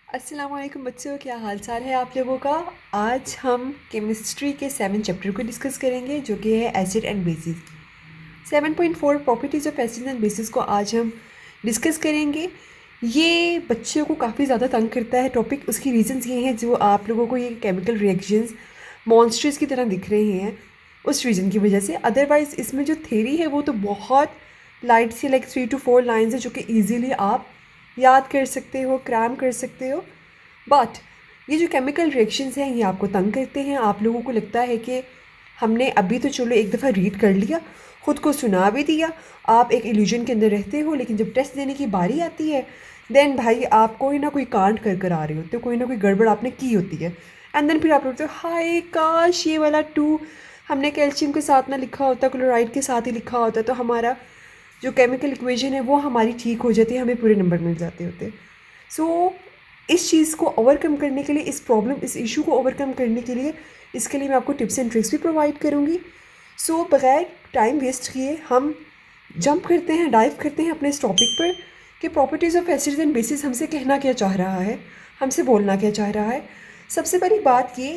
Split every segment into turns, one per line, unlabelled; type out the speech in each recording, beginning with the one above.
अस्सलाम वालेकुम बच्चों, क्या हाल चाल है आप लोगों का। आज हम केमिस्ट्री के 7 चैप्टर को डिस्कस करेंगे जो कि है acid and bases. 7.4 properties of acid and bases को आज हम डिस्कस करेंगे। ये बच्चों को काफ़ी ज़्यादा तंग करता है टॉपिक। उसकी रीजंस ये हैं जो आप लोगों को ये केमिकल रिएक्शंस मॉन्स्टर्स की तरह दिख रहे हैं उस रीज़न की वजह से। अदरवाइज़ इसमें जो थ्योरी है वो तो बहुत लाइट सी, लाइक 3 to 4 लाइन्स है जो कि ईजीली आप याद कर सकते हो, क्रैम कर सकते हो। बट ये जो केमिकल रिएक्शंस हैं ये आपको तंग करते हैं। आप लोगों को लगता है कि हमने अभी तो चलो एक दफ़ा रीड कर लिया, ख़ुद को सुना भी दिया, आप एक इल्यूजन के अंदर रहते हो, लेकिन जब टेस्ट देने की बारी आती है देन भाई आप कोई ना कोई कांड कर आ रहे होते हो, कोई ना कोई गड़बड़ आपने की होती है। एंड देन फिर आप बोलते हो हाय काश ये वाला 2 हमने कैल्शियम के साथ ना लिखा होता, क्लोराइड के साथ ही लिखा होता, तो हमारा जो केमिकल इक्वेशन है वो हमारी ठीक हो जाती है, हमें पूरे नंबर मिल जाते होते। सो इस चीज़ को ओवरकम करने के लिए, इस इशू को ओवरकम करने के लिए, इसके लिए मैं आपको टिप्स एंड ट्रिक्स भी प्रोवाइड करूँगी। सो बगैर टाइम वेस्ट किए हम जंप करते हैं, डाइव करते हैं अपने इस टॉपिक पर कि properties of acids and bases हमसे कहना क्या चाह रहा है, हमसे बोलना क्या चाह रहा है। सबसे बड़ी बात ये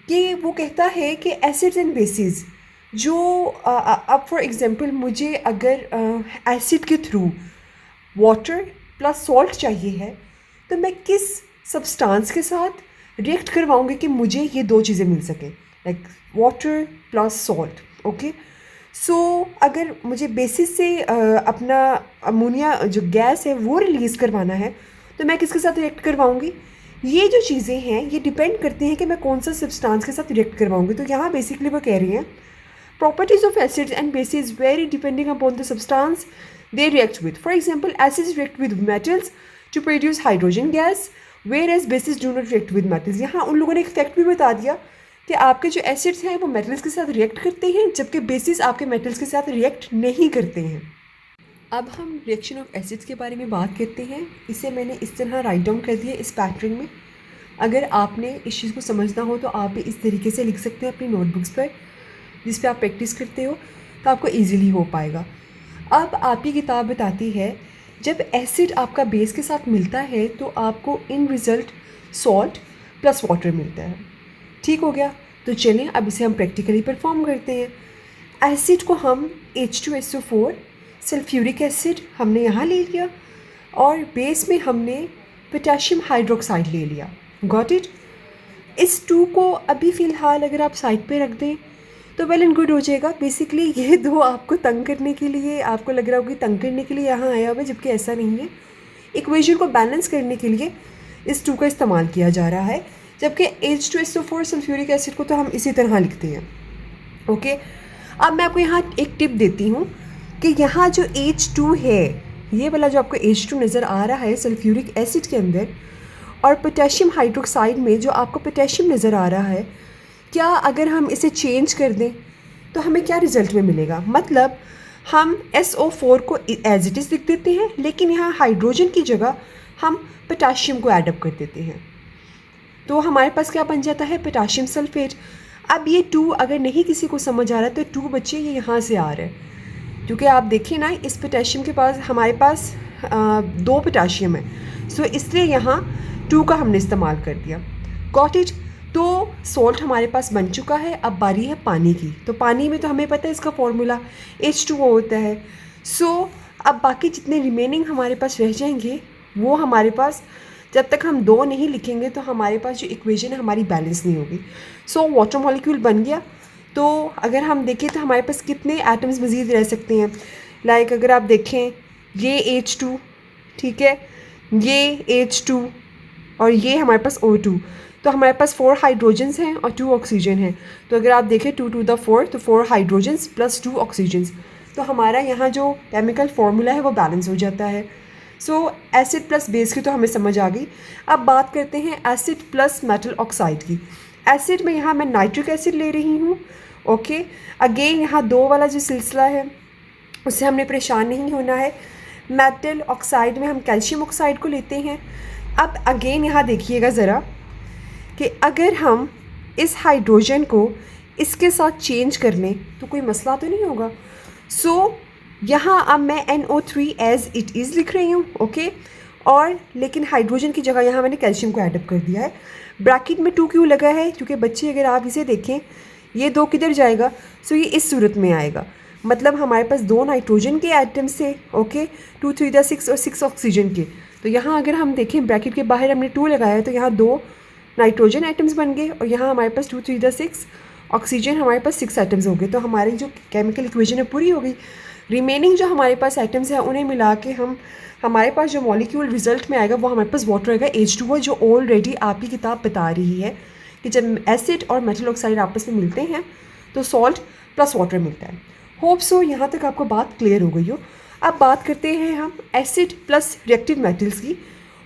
कि वो कहता है कि एसिड्स एंड बेसिस जो अब फॉर एग्जांपल मुझे अगर एसिड के थ्रू वाटर प्लस सॉल्ट चाहिए है तो मैं किस सब्सटेंस के साथ रिएक्ट करवाऊंगी कि मुझे ये 2 चीज़ें मिल सकें, like water plus salt. Okay, so अगर मुझे बेसिस से अपना अमोनिया जो गैस है वो रिलीज़ करवाना है तो मैं किसके साथ रिएक्ट करवाऊंगी। ये जो चीज़ें हैं ये डिपेंड करती हैं कि मैं कौन सा सब्सटेंस के साथ रिएक्ट करवाऊंगी। तो यहाँ बेसिकली वो कह रही हैं properties of acids and bases vary depending upon the substance they react with. For example, acids react with metals to produce hydrogen gas, whereas bases do not react with metals. यहाँ उन लोगों ने एक fact भी बता दिया कि आपके जो एसिड्स हैं वो मेटल्स के साथ रिएक्ट करते हैं, जबकि बेसिस आपके मेटल्स के साथ रिएक्ट नहीं करते हैं। अब हम रिएक्शन ऑफ एसिड्स के बारे में बात करते हैं। इसे मैंने इस तरह राइट डाउन कर दिया इस पैटर्न में। अगर आपने इस चीज़ को समझना हो तो आप भी इस तरीके से लिख सकते हैं अपनी नोटबुक्स पर, जिस पे आप प्रैक्टिस करते हो तो आपको इजीली हो पाएगा। अब आपकी किताब बताती है जब एसिड आपका बेस के साथ मिलता है तो आपको इन रिज़ल्ट सॉल्ट प्लस वाटर मिलता है। ठीक हो गया, तो चलें अब इसे हम प्रैक्टिकली परफॉर्म करते हैं। एसिड को हम H2SO4 सल्फ्यूरिक एसिड हमने यहाँ ले लिया और बेस में हमने पोटेशियम हाइड्रोक्साइड ले लिया। Got it. इस 2 को अभी फ़िलहाल अगर आप साइड पे रख दें तो वेल एंड गुड हो जाएगा। बेसिकली ये 2 आपको तंग करने के लिए, आपको लग रहा होगा कि तंग करने के लिए यहाँ आया हुआ है, जबकि ऐसा नहीं है। इक्वेशन को बैलेंस करने के लिए इस 2 का इस्तेमाल किया जा रहा है, जबकि H2SO4 सल्फ्यूरिक एसिड को तो हम इसी तरह लिखते हैं। ओके, अब मैं आपको यहाँ एक टिप देती हूँ कि यहाँ जो H2 है, ये वाला जो आपको H2 नज़र आ रहा है सल्फ्यूरिक एसिड के अंदर, और पोटेशियम हाइड्रोक्साइड में जो आपको पोटेशियम नज़र आ रहा है, क्या अगर हम इसे चेंज कर दें तो हमें क्या रिज़ल्ट में मिलेगा। मतलब हम SO4 को एज इट इज़ लिख देते हैं, लेकिन यहाँ हाइड्रोजन की जगह हम पोटेशियम को ऐड अप कर देते हैं, तो हमारे पास क्या बन जाता है, पोटेशियम सल्फेट। अब ये 2 अगर नहीं किसी को समझ आ रहा तो 2 बच्चे ये यहाँ से आ रहे हैं, क्योंकि आप देखिए ना इस पोटेशियम के पास हमारे पास 2 पोटेशियम है, सो इसलिए यहाँ 2 का हमने इस्तेमाल कर दिया। Got it. तो सॉल्ट हमारे पास बन चुका है, अब बारी है पानी की। तो पानी में तो हमें पता है इसका फॉर्मूला H2O होता है। सो अब बाकी जितने रिमेनिंग हमारे पास रह जाएंगे वो हमारे पास, जब तक हम 2 नहीं लिखेंगे तो हमारे पास जो इक्वेशन है हमारी बैलेंस नहीं होगी। सो वाटर मॉलिक्यूल बन गया। तो अगर हम देखें तो हमारे पास कितने एटम्स मज़ीद रह सकते हैं। लाइक अगर आप देखें ये H2, ठीक है, ये H2 और ये हमारे पास O2, तो हमारे पास 4 हाइड्रोजन्स हैं और 2 ऑक्सीजन हैं। तो अगर आप देखें 2 to the 4 तो 4 हाइड्रोजन्स प्लस 2 ऑक्सीजन्स, तो हमारा यहाँ जो केमिकल फार्मूला है वो बैलेंस हो जाता है। सो एसिड प्लस बेस की तो हमें समझ आ गई। अब बात करते हैं एसिड प्लस मेटल ऑक्साइड की। एसिड में यहाँ मैं नाइट्रिक एसिड ले रही हूँ। ओके, अगेन यहाँ 2 वाला जो सिलसिला है उससे हमने परेशान नहीं होना है। मेटल ऑक्साइड में हम कैल्शियम ऑक्साइड को लेते हैं। अब अगेन यहाँ देखिएगा ज़रा कि अगर हम इस हाइड्रोजन को इसके साथ चेंज कर लें तो कोई मसला तो नहीं होगा। सो यहाँ अब मैं NO3 एज इट इज़ लिख रही हूँ। ओके, और लेकिन हाइड्रोजन की जगह यहाँ मैंने कैल्शियम को एडअप कर दिया है। ब्रैकेट में 2 क्यों लगा है, क्योंकि बच्चे अगर आप इसे देखें ये 2 किधर जाएगा, सो ये इस सूरत में आएगा। मतलब हमारे पास 2 नाइट्रोजन के एटम्स थे, ओके, 2 3 6 और 6 ऑक्सीजन के। तो यहाँ अगर हम देखें ब्रैकेट के बाहर हमने 2 लगाया है, तो यहाँ 2 नाइट्रोजन एटम्स बन गए और यहाँ हमारे पास 2 3 6 ऑक्सीजन, हमारे पास 6 एटम्स हो गए। तो हमारी जो केमिकल इक्वेशन है पूरी हो गई। रिमेनिंग जो हमारे पास एटम्स हैं उन्हें मिला के हमारे पास जो मॉलिक्यूल रिजल्ट में आएगा वो हमारे पास वाटर आएगा H2O, जो ऑलरेडी आपकी किताब बता रही है कि जब एसिड और मेटल ऑक्साइड आपस में मिलते हैं तो सॉल्ट प्लस वाटर मिलता है। होप सो यहाँ तक आपको बात क्लियर हो गई हो। अब बात करते हैं हम एसिड प्लस रिएक्टिव मेटल्स की।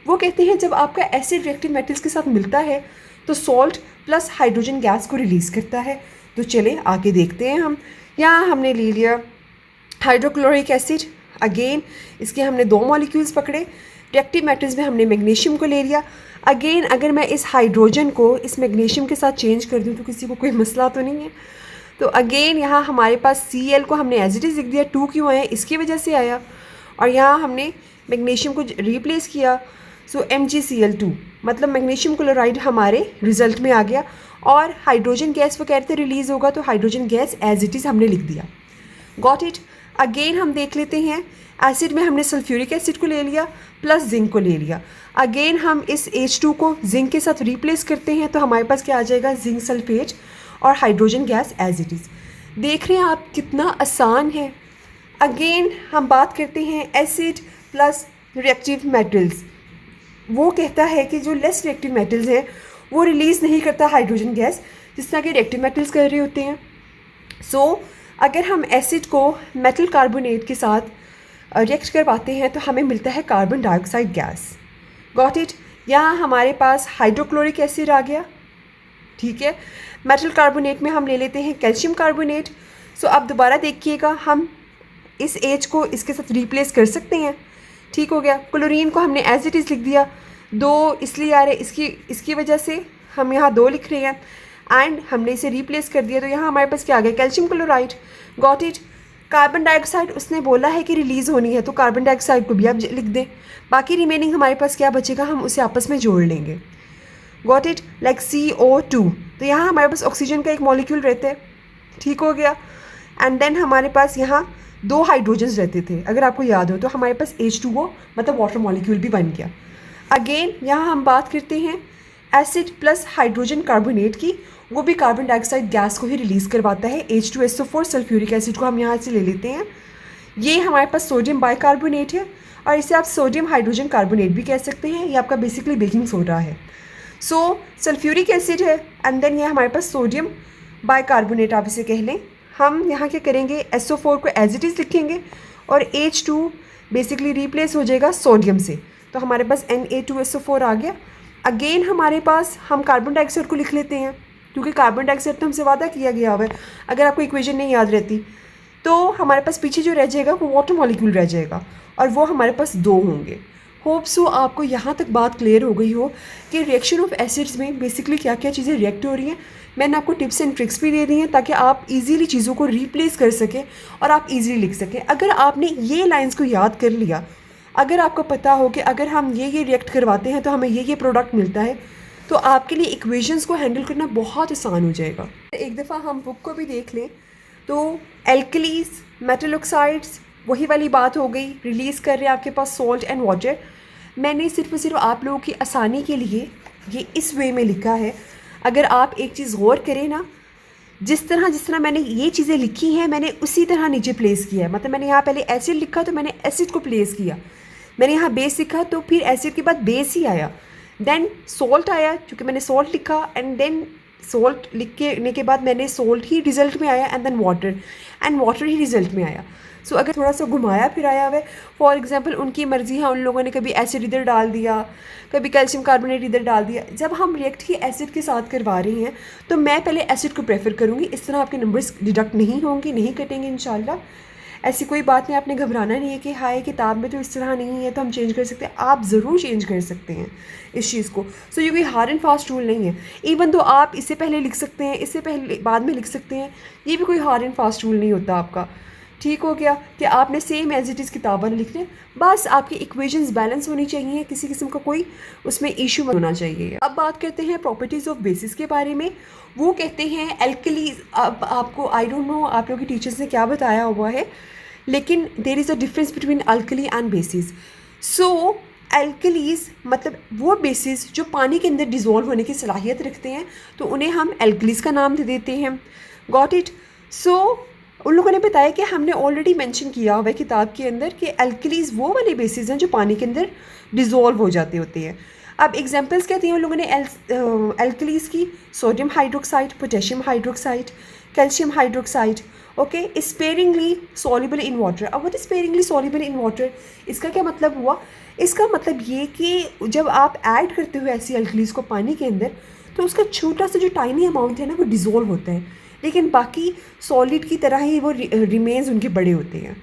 वो कहते हैं जब आपका एसिड रिएक्टिव मेटल्स के साथ मिलता है तो सॉल्ट प्लस हाइड्रोजन गैस को रिलीज़ करता है। तो चले आगे देखते हैं हम। यहाँ हमने ले लिया हाइड्रोक्लोरिक एसिड, अगेन इसके हमने 2 मॉलिक्यूल्स पकड़े। रिएक्टिव मेटल्स में हमने मैग्नीशियम को ले लिया। अगेन अगर मैं इस हाइड्रोजन को इस मैग्नीशियम के साथ चेंज कर दूँ तो किसी को कोई मसला तो नहीं है। तो अगेन यहाँ हमारे पास Cl को हमने एज इट इज़ लिख दिया, 2 क्यों आया इसकी वजह से आया, और यहाँ हमने मैग्नीशियम को रिप्लेस किया, सो MgCl2, मतलब मैग्नीशियम क्लोराइड हमारे रिजल्ट में आ गया। और हाइड्रोजन गैस वो कहते रिलीज़ होगा, तो hydrogen gas as it is हमने लिख दिया। Got it. अगेन हम देख लेते हैं एसिड में हमने सल्फ्यूरिक एसिड को ले लिया प्लस जिंक को ले लिया। अगेन हम इस H2 को जिंक के साथ रिप्लेस करते हैं तो हमारे पास क्या आ जाएगा, जिंक सल्फेट और hydrogen gas as it is. देख रहे हैं आप कितना आसान है। अगेन हम बात करते हैं एसिड प्लस रिएक्टिव मेटल्स। वो कहता है कि जो लेस रिएक्टिव मेटल्स हैं वो रिलीज़ नहीं करता हाइड्रोजन गैस, जिस तरह के रिएक्टिव मेटल्स कर रहे होते हैं। सो अगर हम एसिड को मेटल कार्बोनेट के साथ रिएक्ट करवाते हैं तो हमें मिलता है carbon dioxide gas. Got it. यहाँ हमारे पास हाइड्रोक्लोरिक एसिड आ गया, ठीक है। मेटल कार्बोनेट में हम ले लेते हैं कैल्शियम कार्बोनेट। सो अब दोबारा देखिएगा, हम इस H को इसके साथ रिप्लेस कर सकते हैं, ठीक हो गया। क्लोरीन को हमने एज इट इज़ लिख दिया, 2 इसलिए आ रहे इसकी वजह से हम यहाँ 2 लिख रहे हैं, एंड हमने इसे रिप्लेस कर दिया तो यहाँ हमारे पास क्या आ गया, calcium chloride. Got it. Carbon dioxide उसने बोला है कि रिलीज़ होनी है तो कार्बन डाइऑक्साइड को भी आप लिख दें। बाकी रिमेनिंग हमारे पास क्या बचेगा, हम उसे आपस में जोड़ लेंगे। Got it. लाइक CO2, तो यहाँ हमारे पास ऑक्सीजन का एक मॉलिक्यूल रहता है, ठीक हो गया। एंड देन हमारे पास यहाँ 2 हाइड्रोजन्स रहते थे, अगर आपको याद हो, तो हमारे पास H2O मतलब वाटर मॉलिक्यूल भी बन गया। अगेन यहाँ हम बात करते हैं एसिड प्लस हाइड्रोजन कार्बोनेट की, वो भी कार्बन डाइऑक्साइड गैस को ही रिलीज़ करवाता है। H2SO4 सल्फ्यूरिक एसिड को हम यहाँ से ले लेते हैं। ये हमारे पास सोडियम बाइकार्बोनेट है और इसे आप सोडियम हाइड्रोजन कार्बोनेट भी कह सकते हैं। ये आपका बेसिकली बेकिंग सोडा है। सो सल्फ्यूरिक एसिड है एंड देन ये हमारे पास सोडियम बाइकार्बोनेट आप इसे कह लें। हम यहाँ क्या करेंगे, SO4 को एज इट इज़ लिखेंगे और H2 बेसिकली रिप्लेस हो जाएगा सोडियम से, तो हमारे पास Na2SO4 आ गया। अगेन हमारे पास हम कार्बन डाइऑक्साइड को लिख लेते हैं, क्योंकि कार्बन डाइऑक्साइड तो हमसे वादा किया गया हुआ है। अगर आपको इक्वेशन नहीं याद रहती तो हमारे पास पीछे जो रह जाएगा वो वाटर मॉलिक्यूल रह जाएगा और वो हमारे पास 2 होंगे। होप सो आपको यहाँ तक बात क्लियर हो गई हो कि रिएक्शन ऑफ एसिड्स में बेसिकली क्या क्या चीज़ें रिएक्ट हो रही हैं। मैंने आपको टिप्स एंड ट्रिक्स भी दे दी हैं ताकि आप इजीली चीज़ों को रिप्लेस कर सकें और आप इजीली लिख सकें। अगर आपने ये लाइंस को याद कर लिया, अगर आपको पता हो कि अगर हम ये रिएक्ट करवाते हैं तो हमें ये प्रोडक्ट मिलता है, तो आपके लिए इक्वेशंस को हैंडल करना बहुत आसान हो जाएगा। एक दफ़ा हम बुक को भी देख लें तो एल्कलीज, मेटल ऑक्साइड्स, वही वाली बात हो गई, रिलीज़ कर रहे हैं आपके पास सॉल्ट एंड वाटर। मैंने सिर्फ और सिर्फ आप लोगों की आसानी के लिए ये इस वे में लिखा है। अगर आप एक चीज़ गौर करें ना, जिस तरह मैंने ये चीज़ें लिखी हैं मैंने उसी तरह नीचे प्लेस किया है। मतलब मैंने यहाँ पहले एसिड लिखा तो मैंने एसिड को प्लेस किया, मैंने यहाँ बेस लिखा तो फिर एसिड के बाद बेस ही आया, देन सॉल्ट आया क्योंकि मैंने सॉल्ट लिखा, एंड देन सॉल्ट लिखने के बाद मैंने सॉल्ट ही रिजल्ट में आया, एंड देन वाटर ही रिजल्ट में आया। सो अगर थोड़ा सा घुमाया फिर आया हुआ है, फॉर एग्जांपल उनकी मर्ज़ी है, उन लोगों ने कभी एसिड इधर डाल दिया, कभी कैल्शियम कार्बोनेट इधर डाल दिया। जब हम रिएक्ट ही एसिड के साथ करवा रहे हैं तो मैं पहले एसिड को प्रेफर करूँगी। इस तरह आपके नंबर्स डिडक्ट नहीं होंगे, नहीं कटेंगे इंशाल्लाह। ऐसी कोई बात नहीं, आपने घबराना नहीं है कि हाय किताब में तो इस तरह नहीं है तो हम चेंज कर सकते हैं। आप ज़रूर चेंज कर सकते हैं इस चीज़ को। सो ये कोई हार्ड एंड फास्ट रूल नहीं है। इवन तो आप इससे पहले लिख सकते हैं, इससे पहले बाद में लिख सकते हैं, ये भी कोई हार्ड एंड फास्ट रूल नहीं होता आपका। ठीक हो गया कि आपने सेम एज इट इज़ किताब वाले लिखने, बस आपकी इक्वेशंस बैलेंस होनी चाहिए, किसी किस्म का कोई उसमें इशू होना चाहिए। अब बात करते हैं प्रॉपर्टीज़ ऑफ बेसिस के बारे में। वो कहते हैं एल्कलीज, अब आपको आई डोंट नो आप लोगों की टीचर्स ने क्या बताया हुआ है, लेकिन there is a difference between alkali and bases. So alkalis मतलब वो बेसिस जो पानी के अंदर डिज़ोल्व होने की सलाहियत रखते हैं, तो उन्हें हम एल्कलीज का नाम दे देते हैं। Got it. सो उन लोगों ने बताया कि हमने ऑलरेडी मेंशन किया हुआ है किताब के अंदर कि एल्कलीज वो वाले बेसिस हैं जो पानी के अंदर डिज़ोल्व हो जाते होते हैं। अब एग्जांपल्स क्या दी हैं उन लोगों ने एल्कलीज की? Sodium hydroxide, potassium hydroxide, calcium hydroxide. Okay, sparingly soluble in water. अब what is sparingly soluble in water, इसका क्या मतलब हुआ? इसका मतलब ये कि जब आप ऐड करते हो ऐसी एल्कलीज को पानी के अंदर, तो उसका छोटा सा जो टाइनी अमाउंट है ना वो डिज़ोल्व होता है, लेकिन बाकी सॉलिड की तरह ही वो रिमेन्स उनके बड़े होते हैं।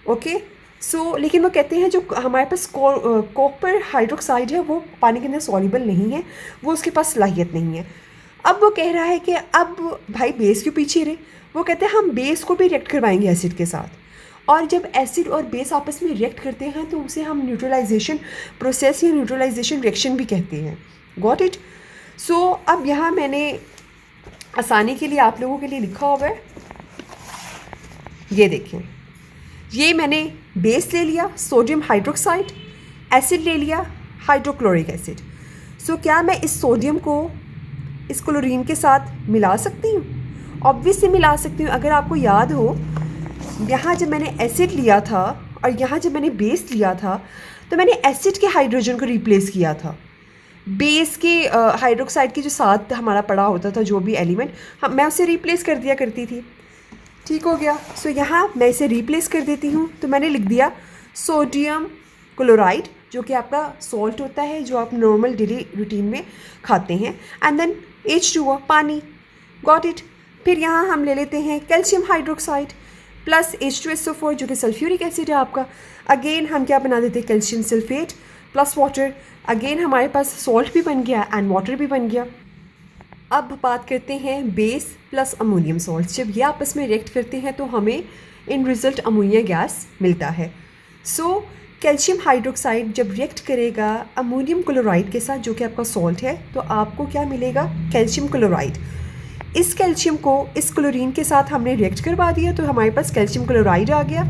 ओके, सो लेकिन वो कहते हैं जो हमारे पास कॉपर हाइड्रोक्साइड है वो पानी के अंदर सॉल्युबल नहीं है, वो उसके पास सलाहियत नहीं है। अब वो कह रहा है कि अब भाई बेस क्यों पीछे रहे? वो कहते हैं हम बेस को भी रिएक्ट करवाएंगे एसिड के साथ, और जब एसिड और बेस आपस में रिएक्ट करते हैं तो उसे हम न्यूट्रलाइजेशन प्रोसेस या न्यूट्रलाइजेशन रिएक्शन भी कहते हैं। Got it. सो अब यहाँ मैंने आसानी के लिए आप लोगों के लिए लिखा हुआ है, ये देखें, ये मैंने बेस ले लिया सोडियम हाइड्रोक्साइड, एसिड ले लिया हाइड्रोक्लोरिक एसिड। सो क्या मैं इस सोडियम को इस क्लोरीन के साथ मिला सकती हूँ? ऑब्वियसली मिला सकती हूँ। अगर आपको याद हो, यहाँ जब मैंने एसिड लिया था और यहाँ जब मैंने बेस लिया था, तो मैंने एसिड के हाइड्रोजन को रिप्लेस किया था बेस के हाइड्रोक्साइड के जो साथ हमारा पड़ा होता था जो भी एलिमेंट, हम मैं उसे रिप्लेस कर दिया करती थी। ठीक हो गया। सो यहाँ मैं इसे रिप्लेस कर देती हूँ, तो मैंने लिख दिया सोडियम क्लोराइड, जो कि आपका सॉल्ट होता है जो आप नॉर्मल डेली रूटीन में खाते हैं, एंड देन H2O पानी। Got it. फिर यहाँ हम ले लेते हैं कैल्शियम हाइड्रोक्साइड प्लस H2SO4 जो कि सल्फ्यूरिक एसिड है आपका। अगेन हम क्या बना देते हैं, calcium sulphate plus water. Again हमारे पास सॉल्ट भी बन गया एंड वाटर भी बन गया। अब बात करते हैं बेस प्लस अमोनियम सॉल्ट। जब ये आपस में रिएक्ट करते हैं तो हमें इन रिज़ल्ट अमोनिया गैस मिलता है। सो कैल्शियम हाइड्रोक्साइड जब रिएक्ट करेगा अमोनियम क्लोराइड के साथ जो कि आपका सॉल्ट है, तो आपको क्या मिलेगा, कैल्शियम क्लोराइड। इस कैल्शियम को इस क्लोरीन के साथ हमने रिएक्ट करवा दिया तो हमारे पास कैल्शियम क्लोराइड आ गया।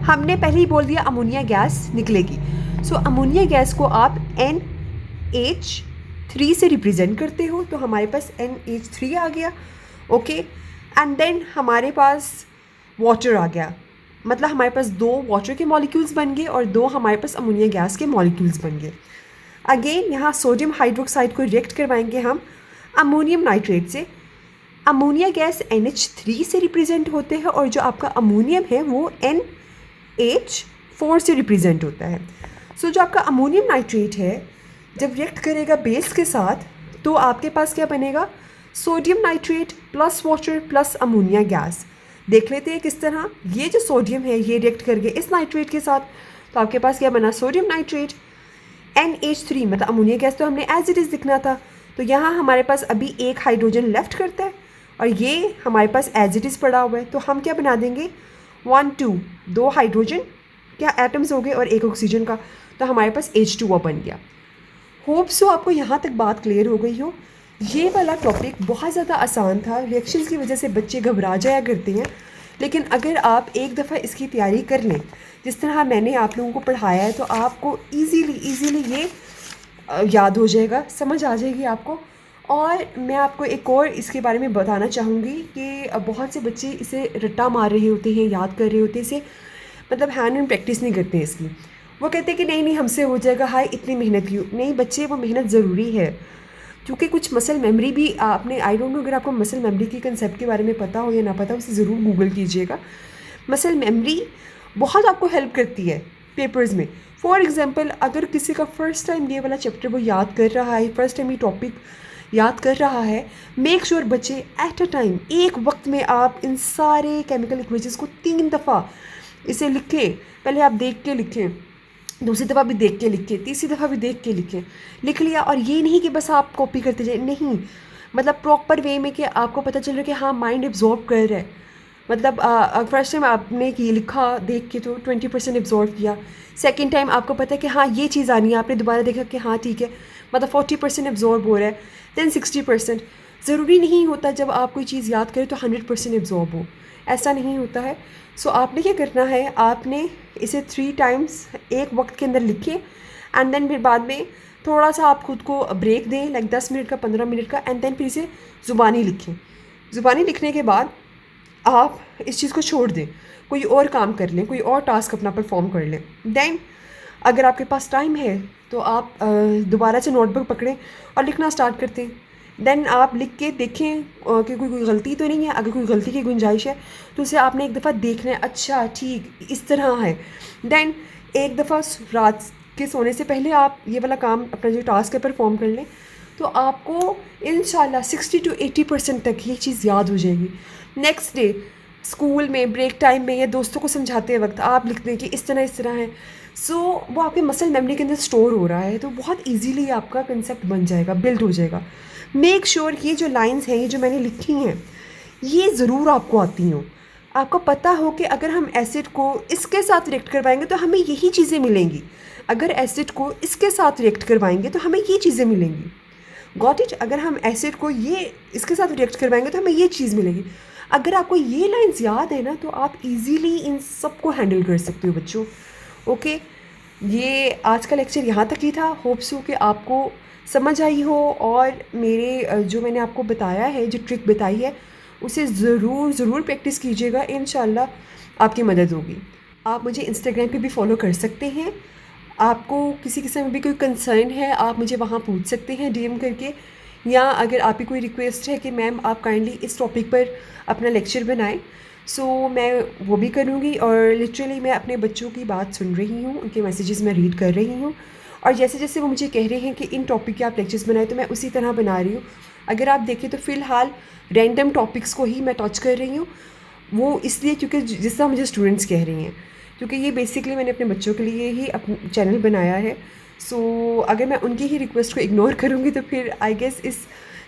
हमने पहले ही बोल दिया अमोनिया गैस निकलेगी। सो अमोनिया गैस को आप NH3 से रिप्रेजेंट करते हो, तो हमारे पास NH3 आ गया। ओके, एंड देन हमारे पास वाटर आ गया, मतलब हमारे पास 2 वाटर के मॉलिक्यूल्स बन गए और 2 हमारे पास अमोनिया गैस के मॉलिक्यूल्स बन गए। अगेन यहाँ सोडियम हाइड्रोक्साइड को रिएक्ट करवाएंगे हम अमोनियम नाइट्रेट से। अमोनिया गैस NH3 से रिप्रेजेंट होते हैं और जो आपका अमोनियम है वो NH4 से रिप्रेजेंट होता है। सो जो आपका अमोनियम नाइट्रेट है जब रिएक्ट करेगा बेस के साथ, तो आपके पास क्या बनेगा, sodium nitrate plus water plus ammonia gas. देख लेते हैं किस तरह। ये जो सोडियम है ये रिएक्ट कर गए इस नाइट्रेट के साथ, तो आपके पास क्या बना, सोडियम नाइट्रेट NH3, मतलब अमोनिया गैस तो हमने एज इट इज़ लिखना था, तो यहाँ हमारे पास अभी एक हाइड्रोजन लेफ्ट करता है और ये हमारे पास एज इट इज़ पड़ा हुआ है। तो हम क्या बना देंगे, 1 2 2 हाइड्रोजन क्या एटम्स हो गए और एक ऑक्सीजन का, तो हमारे पास H2O बन गया। होप सो आपको यहाँ तक बात क्लियर हो गई हो। ये वाला टॉपिक बहुत ज़्यादा आसान था, रिएक्शंस की वजह से बच्चे घबरा जाया करते हैं, लेकिन अगर आप एक दफ़ा इसकी तैयारी कर लें जिस तरह मैंने आप लोगों को पढ़ाया है, तो आपको इजीली ये याद हो जाएगा, समझ आ जाएगी आपको। और मैं आपको एक और इसके बारे में बताना चाहूँगी कि बहुत से बच्चे इसे रट्टा मार रहे होते हैं, याद कर रहे होते हैं, इसे मतलब हैंड एंड प्रैक्टिस नहीं करते हैं इसकी। वो कहते हैं कि नहीं हमसे हो जाएगा, हाय इतनी मेहनत क्यों। नहीं बच्चे, वो मेहनत ज़रूरी है, क्योंकि कुछ मसल मेमोरी भी आपने, आई डोंट नो अगर आपको मसल मेमोरी के कंसेप्ट के बारे में पता हो या ना पता हो, उसे ज़रूर गूगल कीजिएगा। मसल मेमोरी बहुत आपको हेल्प करती है पेपर्स में। फॉर एग्जांपल अगर किसी का फ़र्स्ट टाइम ये वाला चैप्टर वो याद कर रहा है, फ़र्स्ट टाइम ये टॉपिक याद कर रहा है, मेक श्योर बच्चे एट अ टाइम एक वक्त में आप इन सारे केमिकल इक्वेशंस को 3 दफ़ा इसे लिखें। पहले आप देख के लिखें, दूसरी दफ़ा भी देख के लिखें, तीसरी दफ़ा भी देख के लिखें। लिख लिया, और ये नहीं कि बस आप कॉपी करते जाए, नहीं, मतलब प्रॉपर वे में कि आपको पता चल रहा है कि हाँ माइंड एब्जॉर्ब कर रहा है। मतलब फर्स्ट टाइम आपने ये लिखा देख के तो 20% एब्जॉर्व किया, सेकंड टाइम आपको पता है कि हाँ ये चीज़ आनी है, आपने दोबारा देखा कि हाँ ठीक है, मतलब 40% एब्जॉर्ब हो रहा है, देन 60%। ज़रूरी नहीं होता जब आप कोई चीज़ याद करें तो 100% एब्जॉर्ब हो, ऐसा नहीं होता है। सो आपने क्या करना है, आपने इसे 3 टाइम्स एक वक्त के अंदर लिखे एंड देन फिर बाद में थोड़ा सा आप खुद को ब्रेक दें, लाइक 10 मिनट का, 15 मिनट का, एंड देन फिर इसे ज़ुबानी लिखें। ज़ुबानी लिखने के बाद आप इस चीज़ को छोड़ दें, कोई और काम कर लें, कोई और टास्क अपना परफॉर्म कर लें। देन अगर आपके पास टाइम है तो आप दोबारा से नोटबुक पकड़ें और लिखना स्टार्ट करते हैं। देन आप लिख के देखें कि कोई गलती तो नहीं है। अगर कोई गलती की गुंजाइश है तो उसे आपने एक दफ़ा देखना है, अच्छा ठीक इस तरह है। देन एक दफ़ा रात के सोने से पहले आप ये वाला काम, अपना जो टास्क है, परफॉर्म कर लें, तो आपको इंशाल्लाह 60 to 80% तक ये चीज़ याद हो जाएगी। नेक्स्ट डे स्कूल में ब्रेक टाइम में या दोस्तों को समझाते वक्त आप लिख दें कि इस तरह है, सो वो आपके मसल मेमोरी के अंदर स्टोर हो रहा है, तो बहुत इजीली आपका कंसेप्ट बन जाएगा, बिल्ड हो जाएगा। मेक श्योर ये जो लाइंस हैं, ये जो मैंने लिखी हैं, ये ज़रूर आपको आती हों। आपको पता हो कि अगर हम एसिड को इसके साथ रिएक्ट करवाएंगे तो हमें यही चीज़ें मिलेंगी, अगर एसिड को इसके साथ रिएक्ट करवाएंगे तो हमें ये चीज़ें मिलेंगी। Got it? अगर हम एसिड को ये इसके साथ रिएक्ट करवाएंगे तो हमें ये चीज़ मिलेगी। अगर आपको ये लाइंस याद है ना, तो आप इजीली इन सब को हैंडल कर सकते हो बच्चों। ओके, ये आज का लेक्चर यहाँ तक ही था। होप्स हो कि आपको समझ आई हो, और मेरे जो मैंने आपको बताया है, जो ट्रिक बताई है, उसे ज़रूर प्रैक्टिस कीजिएगा, इंशाल्लाह आपकी मदद होगी। आप मुझे इंस्टाग्राम पे भी फॉलो कर सकते हैं। आपको किसी किस्म में भी कोई कंसर्न है, आप मुझे वहाँ पूछ सकते हैं डीएम करके, या अगर आपकी कोई रिक्वेस्ट है कि मैम आप काइंडली इस टॉपिक पर अपना लेक्चर बनाएं, सो मैं वो भी करूँगी। और लिटरली मैं अपने बच्चों की बात सुन रही हूँ, उनके मैसेजेस मैं रीड कर रही हूँ, और जैसे जैसे वो मुझे कह रहे हैं कि इन टॉपिक के आप लेक्चर्स बनाएं, तो मैं उसी तरह बना रही हूँ। अगर आप देखें तो फ़िलहाल रैंडम टॉपिक्स को ही मैं टच कर रही हूँ, वो इसलिए क्योंकि जिस तरह मुझे स्टूडेंट्स कह रही हैं, क्योंकि ये बेसिकली मैंने अपने बच्चों के लिए ही अपना चैनल बनाया है। सो अगर मैं उनकी ही रिक्वेस्ट को इग्नोर करूँगी तो फिर आई गेस इस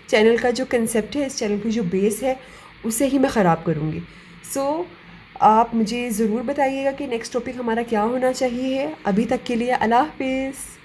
चैनल का जो कंसेप्ट है, इस चैनल की जो बेस है, उसे ही मैं ख़राब करूँगी। सो आप मुझे ज़रूर बताइएगा कि नेक्स्ट टॉपिक हमारा क्या होना चाहिए। अभी तक के लिए अल्लाह हाफ़िज़।